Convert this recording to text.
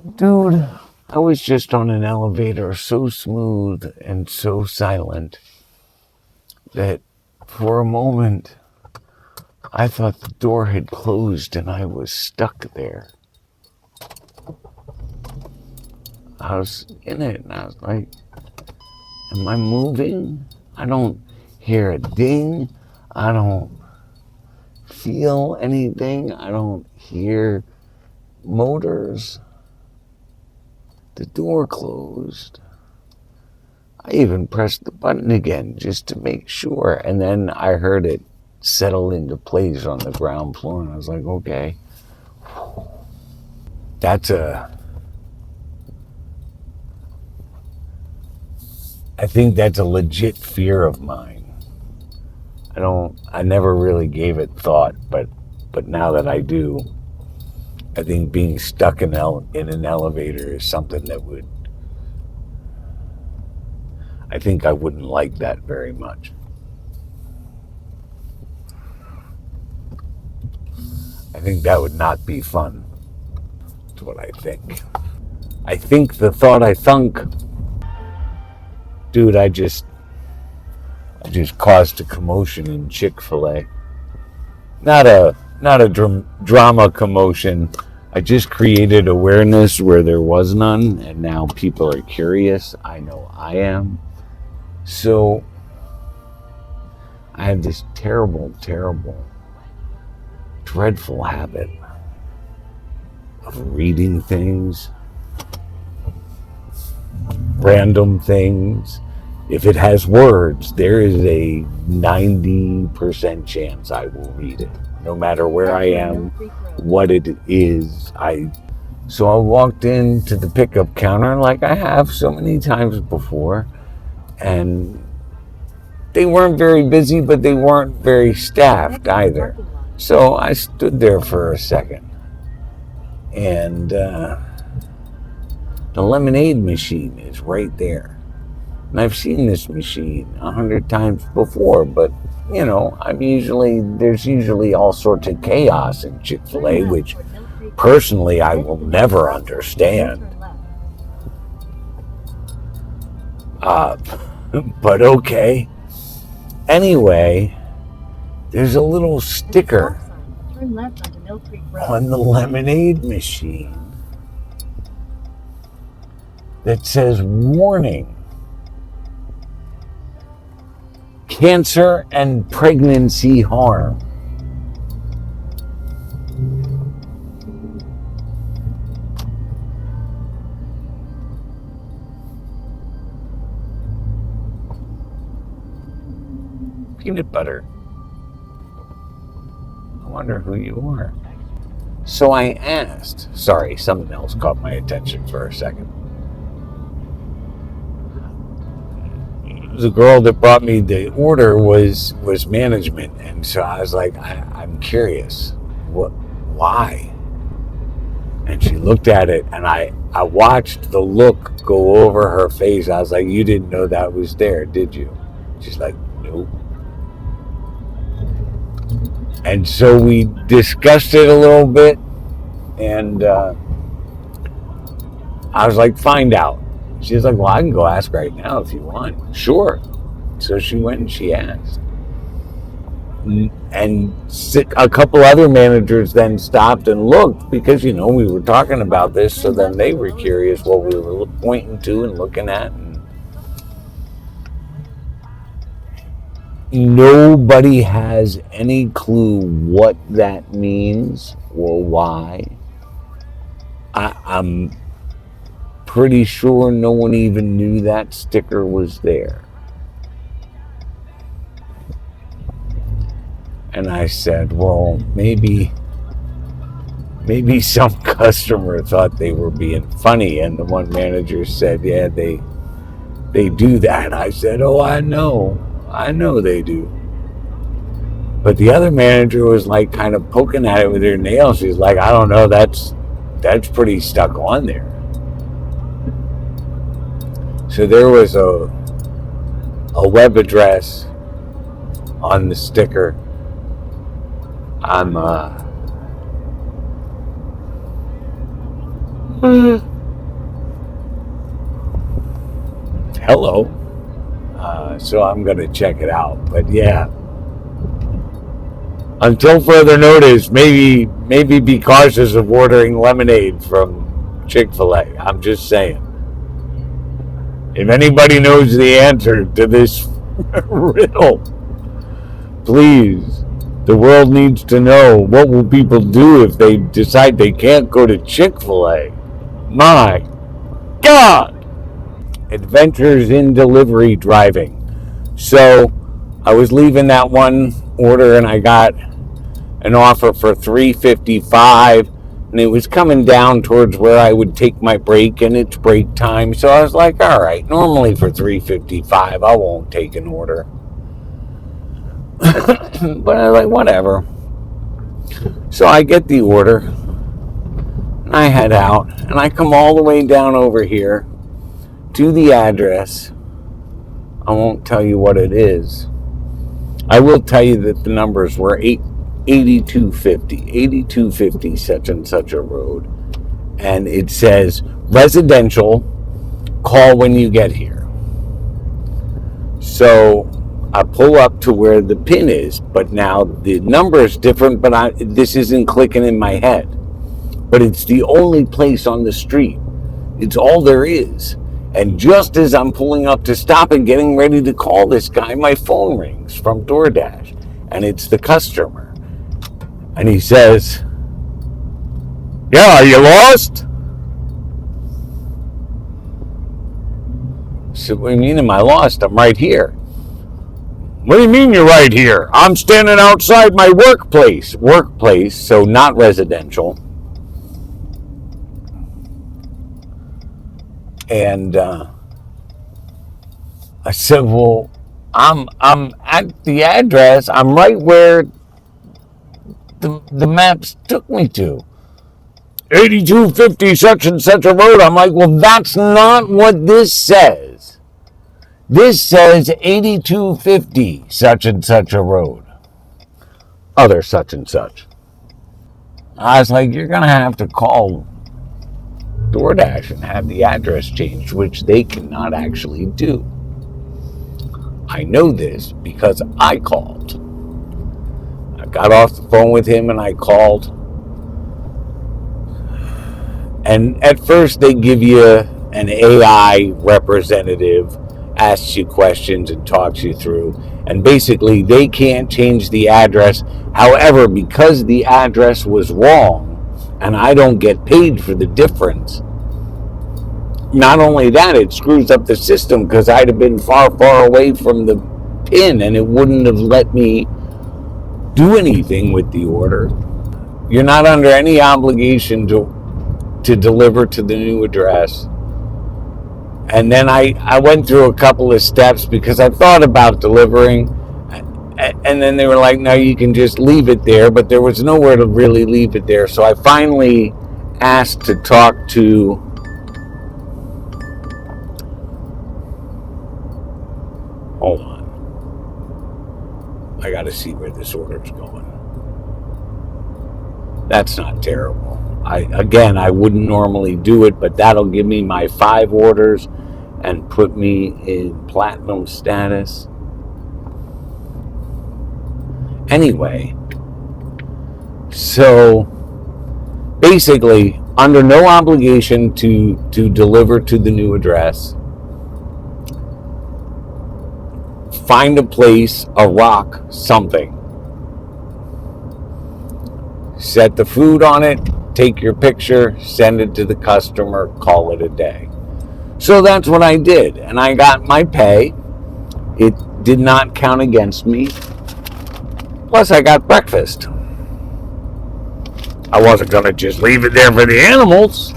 Dude, I was just on an elevator so smooth and so silent that for a moment I thought the door had closed and I was stuck there. I was in it and I was like, am I moving? I don't hear a ding. I don't feel anything. I don't hear motors. The door closed. I even pressed the button again just to make sure. And then I heard it settle into place on the ground floor. And I was like, okay. I think that's a legit fear of mine. I never really gave it thought, but now that I do, I think being stuck in an elevator is something that I think I wouldn't like that very much. I think that would not be fun. That's what I think. I think the thought I thunk, dude, I just caused a commotion in Chick-fil-A. Not a drama commotion. I just created awareness where there was none, and now people are curious. I know I am. So I have this terrible, dreadful habit of reading things, random things. If it has words, there is a 90% chance I will read it, no matter where I am, what it is. So I walked into the pickup counter like I have so many times before, and they weren't very busy, but they weren't very staffed either. So I stood there for a second, and the lemonade machine is right there. And I've seen this machine 100 times before, but there's usually all sorts of chaos in Chick-fil-A, which personally I will never understand. But okay. Anyway, there's a little sticker on the lemonade machine that says, warning, cancer and pregnancy harm. Peanut butter. I wonder who you are. So I asked, sorry, something else caught my attention for a second. The girl that brought me the order was management, and so I was like, I'm curious, why? And she looked at it, and I watched the look go over her face. I was like, you didn't know that was there, did you? She's like, nope. And so we discussed it a little bit, and I was like, find out. She's like, well, I can go ask right now if you want. Sure. So she went and she asked. And a couple other managers then stopped and looked because, we were talking about this. So then they were curious what we were pointing to and looking at. And nobody has any clue what that means or why. I'm pretty sure no one even knew that sticker was there. And I said, well, maybe some customer thought they were being funny. And the one manager said, yeah, they do that. I said, oh, I know they do. But the other manager was like kind of poking at it with her nails. She's like, I don't know, that's pretty stuck on there. So there was a web address on the sticker. I'm hello. So I'm going to check it out. But yeah, until further notice, maybe be cautious of ordering lemonade from Chick-fil-A. I'm just saying. If anybody knows the answer to this riddle, please, the world needs to know, what will people do if they decide they can't go to Chick-fil-A? My God! Adventures in delivery driving. So I was leaving that one order and I got an offer for $3.55, and it was coming down towards where I would take my break, and it's break time. So I was like, all right, normally for $3.55 I won't take an order. But I was like, whatever. So I get the order and I head out and I come all the way down over here to the address. I won't tell you what it is. I will tell you that the numbers were 8250 such and such a road, and it says residential, call when you get here. So I pull up to where the pin is, but now the number is different, but this isn't clicking in my head. But it's the only place on the street. It's all there is. And just as I'm pulling up to stop and getting ready to call this guy, my phone rings from DoorDash, and it's the customer. And he says, yeah, are you lost? I said, what do you mean, am I lost? I'm right here. What do you mean you're right here? I'm standing outside my workplace. Workplace, so not residential. And I said, well, I'm at the address. I'm right where the maps took me to. 8250 such and such a road. I'm like, well, that's not what this says. This says 8250 such and such a road. Other such and such. I was like, you're going to have to call DoorDash and have the address changed, which they cannot actually do. I know this because I called. I got off the phone with him and I called. And at first they give you an AI representative, asks you questions and talks you through. And basically they can't change the address. However, because the address was wrong, and I don't get paid for the difference. Not only that, it screws up the system because I'd have been far, far away from the pin and it wouldn't have let me do anything with the order. You're not under any obligation to deliver to the new address. And then I went through a couple of steps because I thought about delivering. And then they were like, no, you can just leave it there. But there was nowhere to really leave it there. So I finally asked to talk to hold on. I got to see where this order's going. That's not terrible. I wouldn't normally do it, but that'll give me my 5 orders and put me in platinum status. Anyway, so basically, under no obligation to deliver to the new address, find a place, a rock, something. Set the food on it, take your picture, send it to the customer, call it a day. So that's what I did, and I got my pay. It did not count against me. Plus, I got breakfast. I wasn't going to just leave it there for the animals.